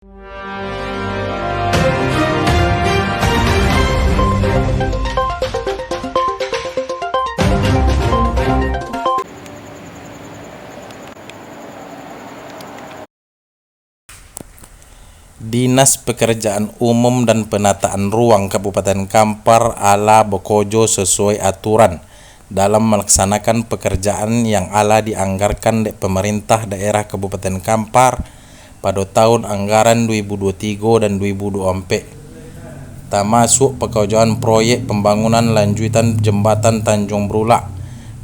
Dinas Pekerjaan Umum dan Penataan Ruang Kabupaten Kampar ala bekerja sesuai aturan dalam melaksanakan pekerjaan yang ala dianggarkan di pemerintah daerah Kabupaten Kampar pada tahun anggaran 2023 dan 2024, termasuk pekerjaan proyek pembangunan lanjutan jembatan Tanjung Brulak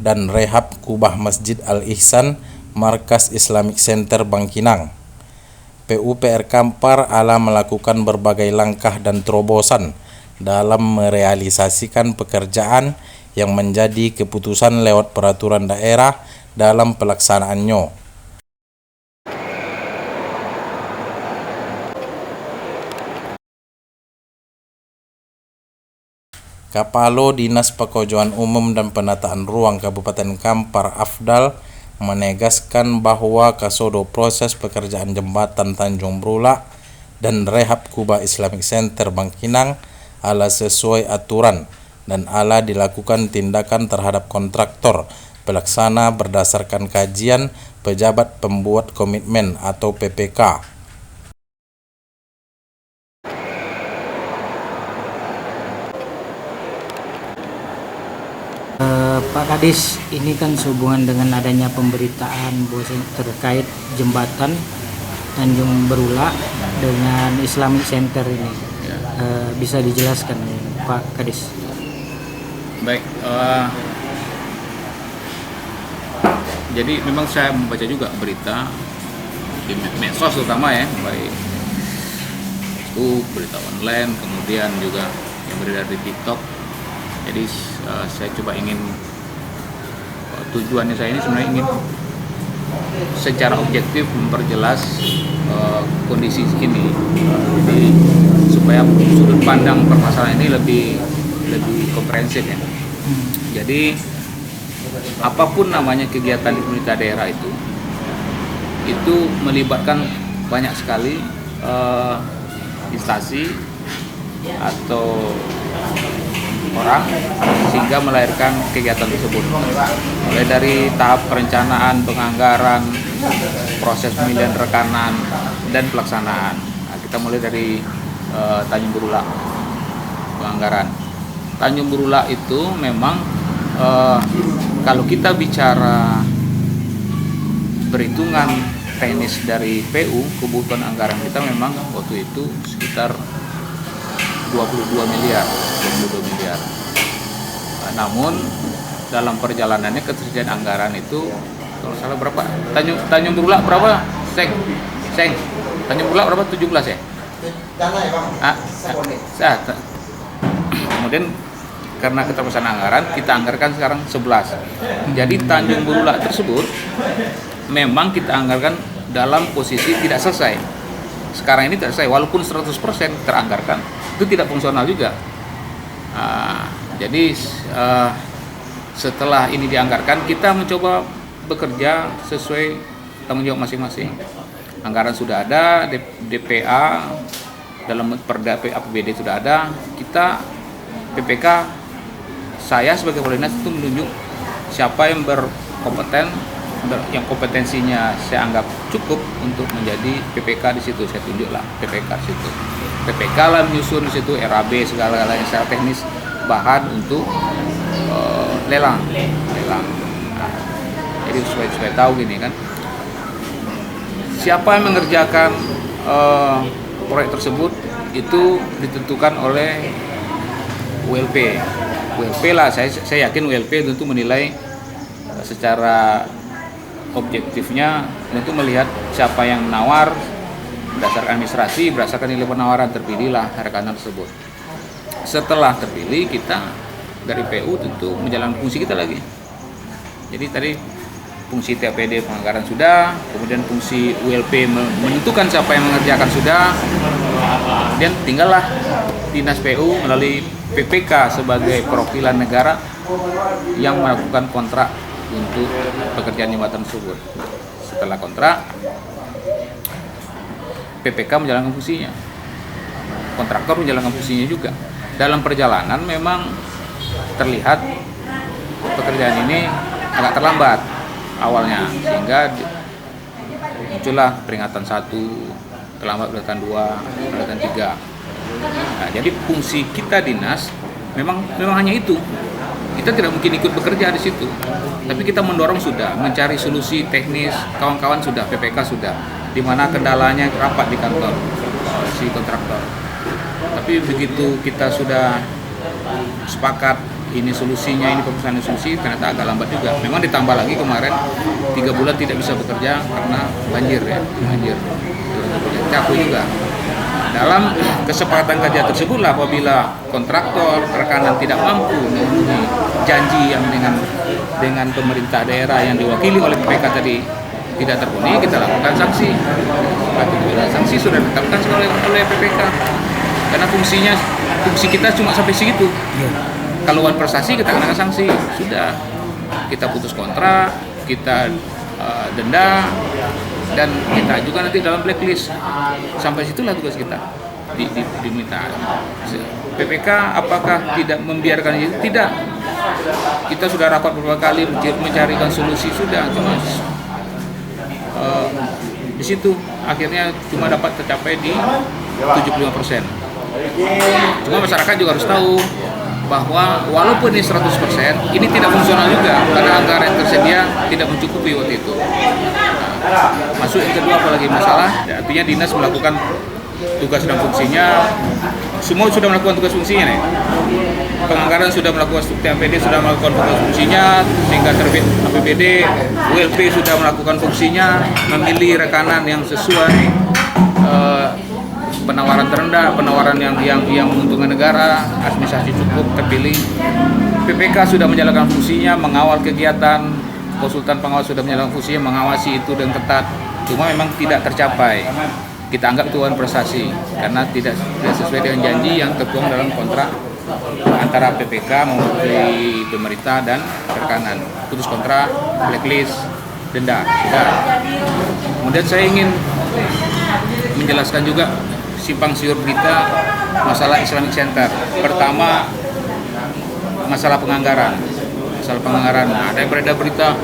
dan rehab kubah Masjid Al-Ihsan Markas Islamic Center Bangkinang. PUPR Kampar ala melakukan berbagai langkah dan terobosan dalam merealisasikan pekerjaan yang menjadi keputusan lewat peraturan daerah dalam pelaksanaannya. Kepala Dinas Pekerjaan Umum dan Penataan Ruang Kabupaten Kampar Afdal menegaskan bahwa kasodo proses pekerjaan jembatan Tanjung Brulak dan rehab kubah Islamic Center Bangkinang ala sesuai aturan dan ala dilakukan tindakan terhadap kontraktor pelaksana berdasarkan kajian pejabat pembuat komitmen atau PPK. Pak Kadis, ini kan sehubungan dengan adanya pemberitaan terkait jembatan Tanjung Brulak dengan Islamic Center ini. Bisa dijelaskan Pak Kadis? Baik, jadi memang saya membaca juga berita di medsos terutama ya, baik Facebook, berita online, kemudian juga yang beredar di TikTok. Jadi saya coba ingin, tujuannya saya ini sebenarnya ingin secara objektif memperjelas kondisi ini, jadi supaya sudut pandang permasalahan ini lebih komprehensif ya. Jadi apapun namanya kegiatan di pemerintah daerah itu melibatkan banyak sekali instansi atau orang sehingga melahirkan kegiatan tersebut, mulai dari tahap perencanaan, penganggaran, proses pemilihan rekanan dan pelaksanaan. Kita mulai dari Tanjung Brulak, penganggaran Tanjung Brulak itu memang kalau kita bicara perhitungan teknis dari PU, kebutuhan anggaran kita memang waktu itu sekitar 22 miliar. Namun dalam perjalanannya ketersediaan anggaran itu kalau salah berapa? Tanjung Brulak berapa? Seng. Tanjung Brulak berapa? 17 ya? Kemudian karena keterbatasan anggaran kita anggarkan sekarang 11. Jadi Tanjung Brulak tersebut memang kita anggarkan dalam posisi tidak selesai. Sekarang ini tidak selesai, walaupun 100% teranggarkan, itu tidak fungsional juga. Jadi setelah ini dianggarkan, kita mencoba bekerja sesuai tanggung jawab masing-masing. Anggaran sudah ada, DPA dalam Perda APBD sudah ada. Kita PPK, saya sebagai kepala dinas itu menunjuk siapa yang berkompeten, yang kompetensinya saya anggap cukup untuk menjadi PPK di situ. Saya tunjuklah PPK di situ. PPK lah menyusun di situ RAB segala-galanya secara teknis, bahan untuk lelang. Nah, jadi supaya tahu gini kan, siapa yang mengerjakan proyek tersebut itu ditentukan oleh ULP lah. Saya yakin ULP tentu menilai secara objektifnya, tentu melihat siapa yang menawar berdasarkan administrasi, berdasarkan nilai penawaran, terpilihlah rekanan tersebut. Setelah terpilih, kita dari PU tentu menjalankan fungsi kita lagi. Jadi tadi fungsi TPD penganggaran sudah, kemudian fungsi ULP menentukan siapa yang mengerjakan sudah, kemudian tinggallah Dinas PU melalui PPK sebagai perwakilan negara yang melakukan kontrak untuk pekerjaan jembatan tersebut. Setelah kontrak, PPK menjalankan fungsinya, kontraktor menjalankan fungsinya juga. Dalam perjalanan memang terlihat pekerjaan ini agak terlambat awalnya, sehingga muncullah peringatan 1, terlambat peringatan 2, peringatan 3. Nah, jadi fungsi kita dinas memang hanya itu. Kita tidak mungkin ikut bekerja di situ, tapi kita mendorong sudah, mencari solusi teknis, kawan-kawan sudah, PPK sudah, di mana kendalanya rapat di kantor si kontraktor. Tapi begitu kita sudah sepakat ini solusinya, ini perusahaan solusi, ternyata agak lambat juga. Memang ditambah lagi kemarin 3 bulan tidak bisa bekerja karena banjir ya, banjir. Capek juga. Dalam kesepakatan kerja tersebutlah apabila kontraktor, rekanan tidak mampu memenuhi janji yang dengan pemerintah daerah yang diwakili oleh PPK tadi tidak terpenuhi, kita lakukan sanksi. Sanksi sudah ditetapkan oleh PPK. Karena fungsi kita cuma sampai segitu. Kalau wan prestasi kita kenakan sanksi, sudah kita putus kontrak, kita denda, dan kita juga nanti dalam blacklist. Sampai situlah tugas kita diminta. PPK apakah tidak membiarkan itu? Tidak. Kita sudah rapat beberapa kali mencarikan solusi, sudah, cuma di situ akhirnya cuma dapat tercapai di 75%. Cuma masyarakat juga harus tahu bahwa walaupun ini 100%, ini tidak fungsional juga karena anggaran yang tersedia tidak mencukupi waktu itu. Masuk yang kedua apalagi masalah, ya, artinya dinas melakukan tugas dan fungsinya, semua sudah melakukan tugas fungsinya nih. Penganggaran sudah melakukan TAPD sudah melakukan tugas fungsinya, sehingga terbit APBD, ULP sudah melakukan fungsinya, memilih rekanan yang sesuai, penawaran terendah, penawaran yang menguntungkan negara, administrasi cukup terpilih. PPK sudah menjalankan fungsinya, mengawal kegiatan, konsultan pengawas sudah menjalankan fungsinya, mengawasi itu dengan ketat. Cuma memang tidak tercapai. Kita anggap itu prestasi karena tidak sesuai dengan janji yang tertuang dalam kontrak antara PPK mewakili pemerintah dan rekanan. Putus kontrak, blacklist, denda. Sudah. Kemudian saya ingin menjelaskan juga simpang siur berita masalah Islamic Center. Pertama, masalah penganggaran. Nah, ada yang beredar berita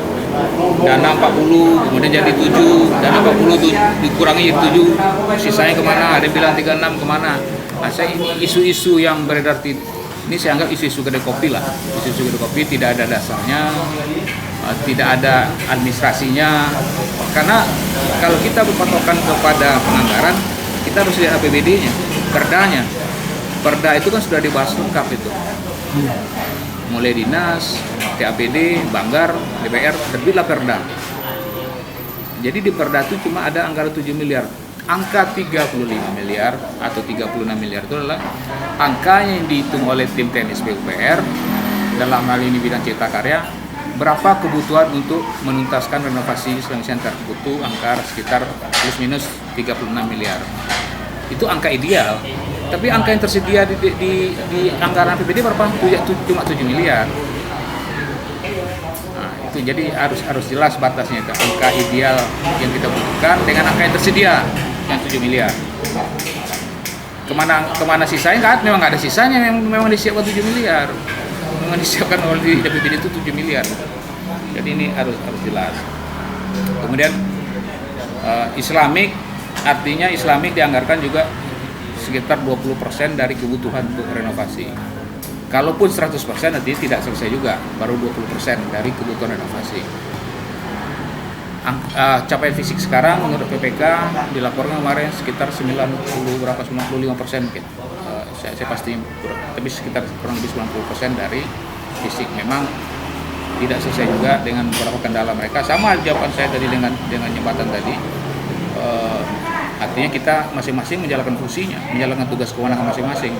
dana 40, kemudian jadi 7, dana 40 itu dikurangi jadi 7, sisanya kemana? Ada yang bilang 36 kemana? Nah, saya ini isu-isu yang beredar ini saya anggap isu-isu kedai kopi lah. Isu-isu kedai kopi tidak ada dasarnya, tidak ada administrasinya. Karena kalau kita berpatokan kepada penganggaran, kita harus lihat APBD-nya, perdanya. Perda itu kan sudah dibahas lengkap itu. Mulai dinas, TAPD, Banggar, DPR, terbitlah perda. Jadi di perda itu cuma ada anggaran 7 miliar. Angka 35 miliar atau 36 miliar itu adalah angka yang dihitung oleh tim teknis PUPR dalam hal ini bidang cipta karya. Berapa kebutuhan untuk menuntaskan renovasi Islamic Center? Butuh angka sekitar plus minus 36 miliar. Itu angka ideal. Tapi angka yang tersedia di anggaran APBD berapa? Cuma 7 miliar. Nah, itu jadi harus jelas batasnya itu. Angka ideal yang kita butuhkan dengan angka yang tersedia yang 7 miliar. Kemana sisanya? Memang nggak ada sisanya, memang disiapkan 7 miliar. Memang disiapkan oleh di APBD itu 7 miliar. Jadi ini harus jelas. Kemudian Islamic, artinya Islamic dianggarkan juga sekitar 20% dari kebutuhan untuk renovasi. Kalaupun 100% nanti tidak selesai juga, baru 20% dari kebutuhan renovasi. Capaian fisik sekarang menurut PPK dilaporkan kemarin sekitar 95% mungkin. Saya pasti tapi sekitar kurang lebih 90% dari fisik. Memang tidak selesai juga dengan beberapa kendala mereka. Sama jawaban saya tadi dengan jembatan tadi. Artinya kita masing-masing menjalankan fungsinya, menjalankan tugas kewenangan masing-masing.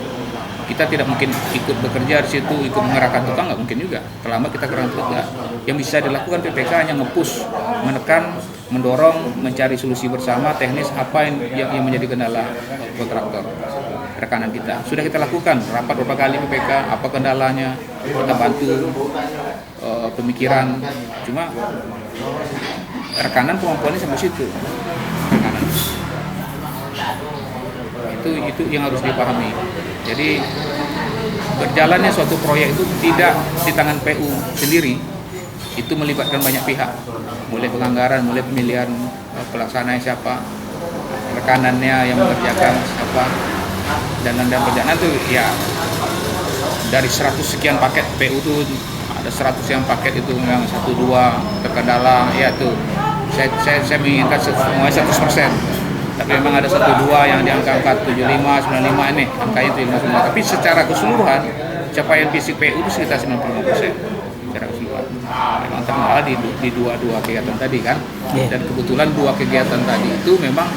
Kita tidak mungkin ikut bekerja di situ, ikut mengerahkan tukang, nggak mungkin juga. Terlambat kita kerahkan tugas. Yang bisa dilakukan PPK hanya nge-push, menekan, mendorong, mencari solusi bersama teknis apa yang menjadi kendala kontraktor rekanan kita. Sudah kita lakukan rapat beberapa kali PPK, apa kendalanya, kita bantu pemikiran. Cuma rekanan kemampuannya sampai situ. Rekanan. Itu yang harus dipahami. Jadi berjalannya suatu proyek itu tidak di tangan PU sendiri, itu melibatkan banyak pihak, mulai penganggaran, mulai pemilihan pelaksananya siapa, rekanannya yang mengerjakan siapa, dan perjalanan itu ya dari 100 sekian paket PU itu ada 100 yang paket itu memang 1-2 terkendala, ya tuh saya menginginkan semuanya 100%. Tapi memang ada 1-2 yang di angka 75, 95 ini, angkanya itu semua. Tapi secara keseluruhan, capaian fisik PU itu sekitar 95% secara keseluruhan. Memang terkendala di dua kegiatan tadi kan. Dan kebetulan 2 kegiatan tadi itu memang,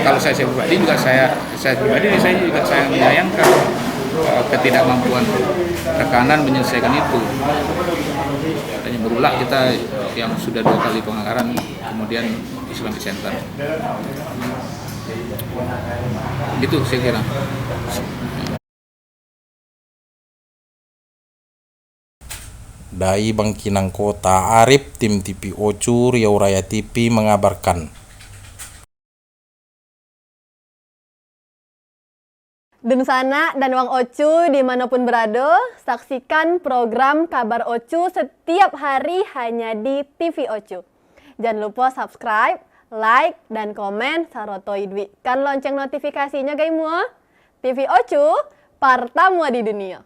kalau saya pribadi juga saya juga menyayangkan ketidakmampuan rekanan menyelesaikan itu. Hanya berulang kita yang sudah 2 kali penganggaran, kemudian Islamic Center. Gitu saya kira. Dari Bangkinang Kota, Arif, tim TV Ocu, Riau Raya TV mengabarkan. Deng sana dan Wang Ocu dimanapun berada, saksikan program Kabar Ocu setiap hari hanya di TV Ocu. Jangan lupa subscribe, like, dan komen, saroto idwi kan lonceng notifikasinya guys semua. TV Ocu, pertama di dunia.